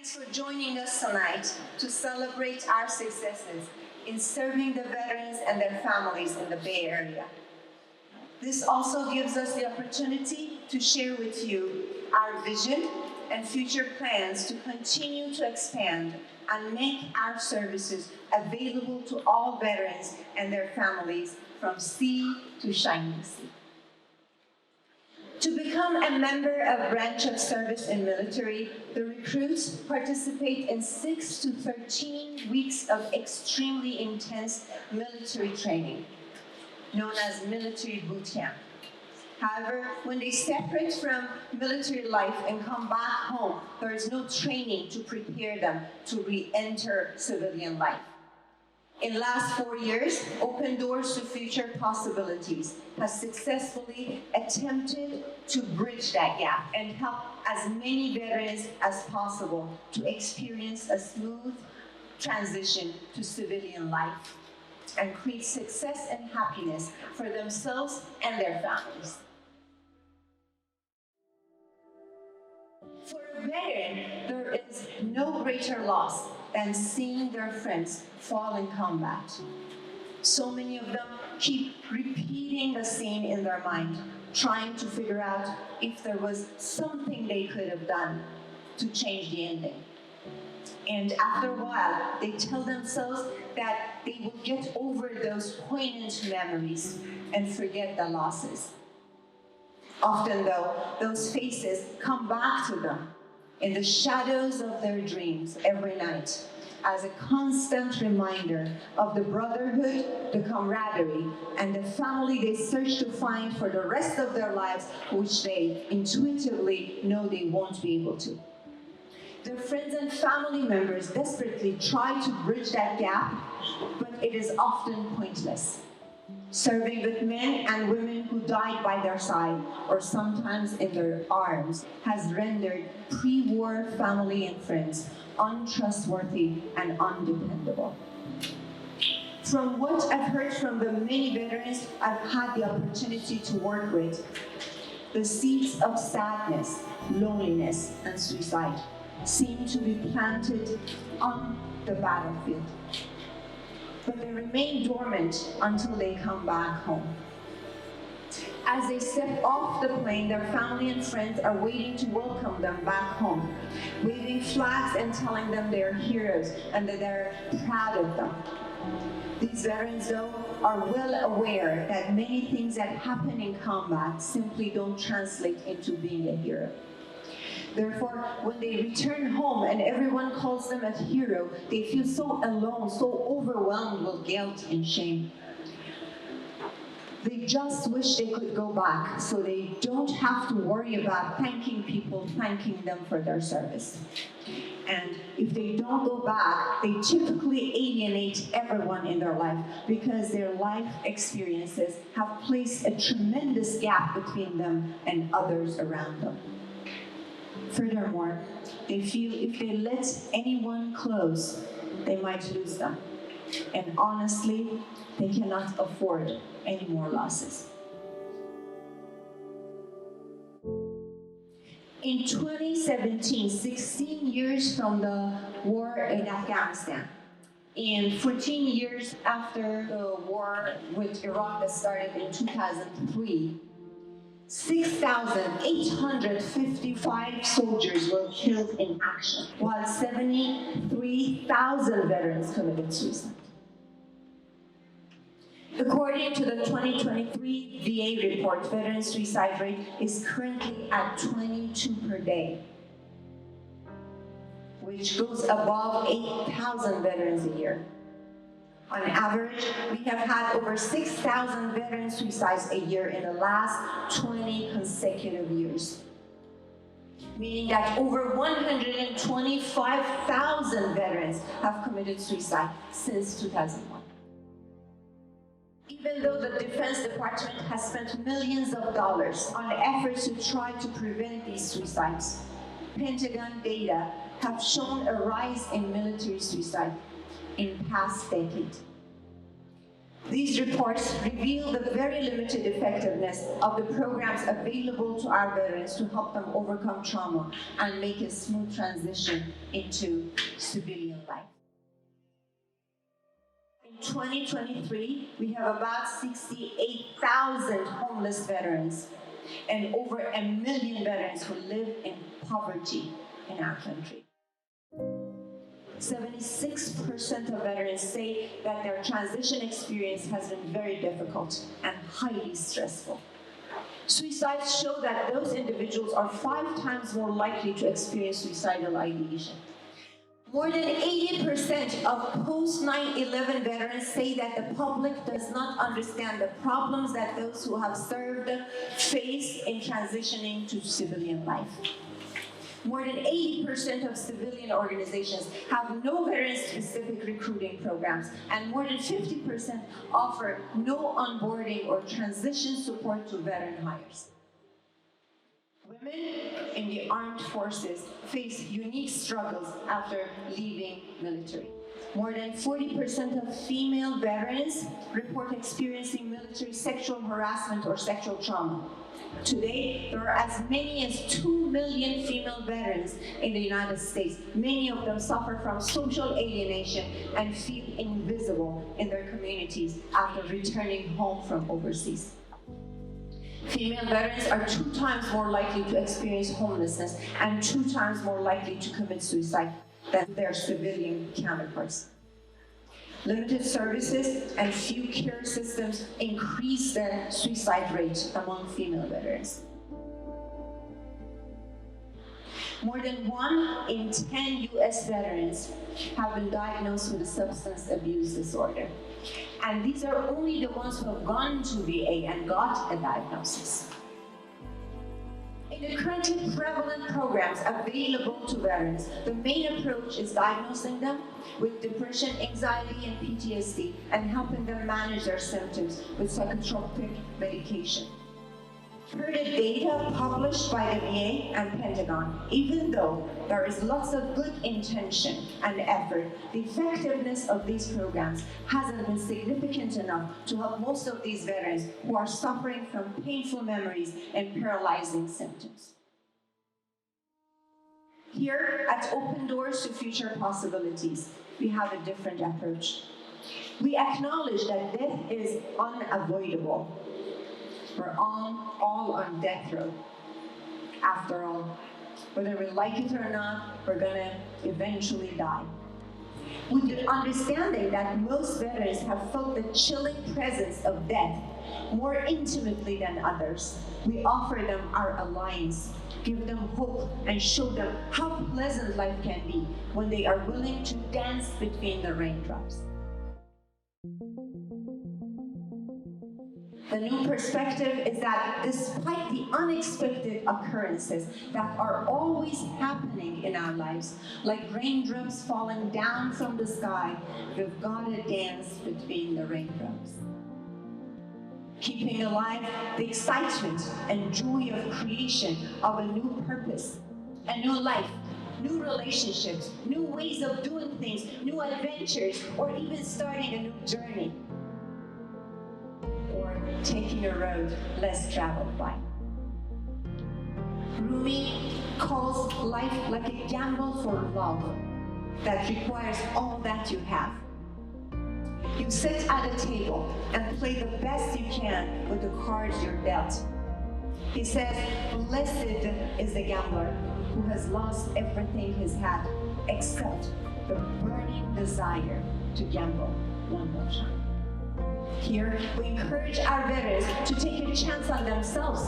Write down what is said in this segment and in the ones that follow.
Thanks for joining us tonight to celebrate our successes in serving the veterans and their families in the Bay Area. This also gives us the opportunity to share with you our vision and future plans to continue to expand and make our services available to all veterans and their families from sea to shining sea. To become a member of branch of service in military, the recruits participate in 6 to 13 weeks of extremely intense military training, known as military boot camp. However, when they separate from military life and come back home, there is no training to prepare them to re-enter civilian life. In the last 4 years, Open Doors to Future Possibilities has successfully attempted to bridge that gap and help as many veterans as possible to experience a smooth transition to civilian life and create success and happiness for themselves and their families. For a veteran, there is no greater loss than seeing their friends fall in combat. So many of them keep repeating the scene in their mind, trying to figure out if there was something they could have done to change the ending. And after a while, they tell themselves that they will get over those poignant memories and forget the losses. Often though, those faces come back to them in the shadows of their dreams every night as a constant reminder of the brotherhood, the camaraderie, and the family they search to find for the rest of their lives, which they intuitively know they won't be able to. Their friends and family members desperately try to bridge that gap, but it is often pointless. Serving with men and women who died by their side, or sometimes in their arms, has rendered pre-war family and friends untrustworthy and undependable. From what I've heard from the many veterans I've had the opportunity to work with, the seeds of sadness, loneliness, and suicide seem to be planted on the battlefield. But they remain dormant until they come back home. As they step off the plane, their family and friends are waiting to welcome them back home, waving flags and telling them they're heroes and that they're proud of them. These veterans, though, are well aware that many things that happen in combat simply don't translate into being a hero. Therefore, when they return home and everyone calls them a hero, they feel so alone, so overwhelmed with guilt and shame. They just wish they could go back so they don't have to worry about thanking people, thanking them for their service. And if they don't go back, they typically alienate everyone in their life because their life experiences have placed a tremendous gap between them and others around them. Furthermore, they feel if they let anyone close, they might lose them. And honestly, they cannot afford any more losses. In 2017, 16 years from the war in Afghanistan, and 14 years after the war with Iraq that started in 2003, 6,855 soldiers were killed in action, while 73,000 veterans committed suicide. According to the 2023 VA report, veteran suicide rate is currently at 22 per day, which goes above 8,000 veterans a year. On average, we have had over 6,000 veteran suicides a year in the last 20 consecutive years, meaning that over 125,000 veterans have committed suicide since 2001. Even though the Defense Department has spent millions of dollars on efforts to try to prevent these suicides, Pentagon data have shown a rise in military suicide in past decade. These reports reveal the very limited effectiveness of the programs available to our veterans to help them overcome trauma and make a smooth transition into civilian life. In 2023, we have about 68,000 homeless veterans and over 1 million veterans who live in poverty in our country. 76% of veterans say that their transition experience has been very difficult and highly stressful. Suicides show that those individuals are 5 times more likely to experience suicidal ideation. More than 80% of post-9/11 veterans say that the public does not understand the problems that those who have served face in transitioning to civilian life. More than 80% of civilian organizations have no veteran-specific recruiting programs, and more than 50% offer no onboarding or transition support to veteran hires. Women in the armed forces face unique struggles after leaving military. More than 40% of female veterans report experiencing military sexual harassment or sexual trauma. Today, there are as many as 2 million female veterans in the United States. Many of them suffer from social alienation and feel invisible in their communities after returning home from overseas. Female veterans are 2 times more likely to experience homelessness and 2 times more likely to commit suicide than their civilian counterparts. Limited services and few care systems increase the suicide rate among female veterans. More than 1 in 10 US veterans have been diagnosed with a substance abuse disorder. And these are only the ones who have gone to VA and got a diagnosis. In the currently prevalent programs available to veterans, the main approach is diagnosing them with depression, anxiety, and PTSD, and helping them manage their symptoms with psychotropic medication. Per the data published by the VA and Pentagon, even though there is lots of good intention and effort, the effectiveness of these programs hasn't been significant enough to help most of these veterans who are suffering from painful memories and paralyzing symptoms. Here at Open Doors to Future Possibilities, we have a different approach. We acknowledge that death is unavoidable. We're all on death row. After all, whether we like it or not, we're gonna eventually die. With the understanding that most veterans have felt the chilling presence of death more intimately than others, we offer them our alliance, give them hope, and show them how pleasant life can be when they are willing to dance between the raindrops. The new perspective is that despite the unexpected occurrences that are always happening in our lives, like raindrops falling down from the sky, we've got to dance between the raindrops. Keeping alive the excitement and joy of creation of a new purpose, a new life, new relationships, new ways of doing things, new adventures, or even starting a new journey. Or taking a road less traveled by. Rumi calls life like a gamble for love that requires all that you have. You sit at a table and play the best you can with the cards you're dealt. He says, blessed is the gambler who has lost everything he's had except the burning desire to gamble one more time. Here, we encourage our veterans to take a chance on themselves,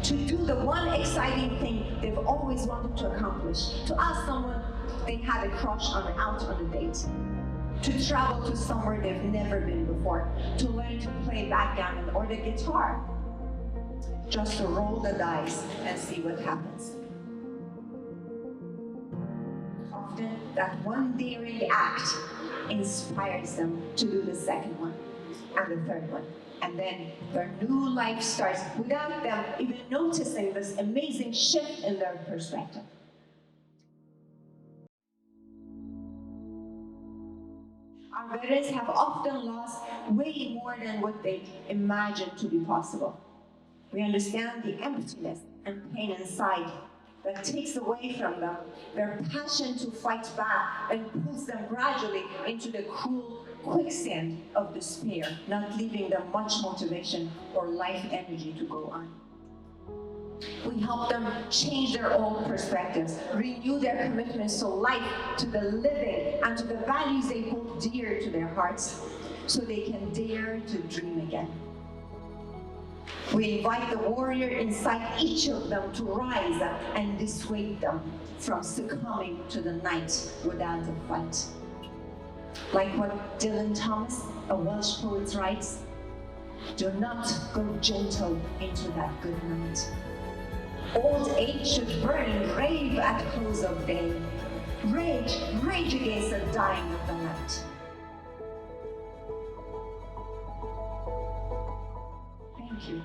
to do the one exciting thing they've always wanted to accomplish, to ask someone they had a crush on out on a date, to travel to somewhere they've never been before, to learn to play backgammon or the guitar, just to roll the dice and see what happens. Often, that one daring act inspires them to do the second one and the third one. And then their new life starts without them even noticing this amazing shift in their perspective. Our veterans have often lost way more than what they imagined to be possible. We understand the emptiness and pain inside that takes away from them their passion to fight back and pulls them gradually into the cruel quicksand of despair, not leaving them much motivation or life energy to go on. We help them change their old perspectives, renew their commitments to life, to the living, and to the values they hold dear to their hearts, so they can dare to dream again. We invite the warrior inside each of them to rise and dissuade them from succumbing to the night without a fight. Like what Dylan Thomas, a Welsh poet, writes, "Do not go gentle into that good night. Old age should burn and rave at close of day. Rage, rage against the dying of the night." Thank you.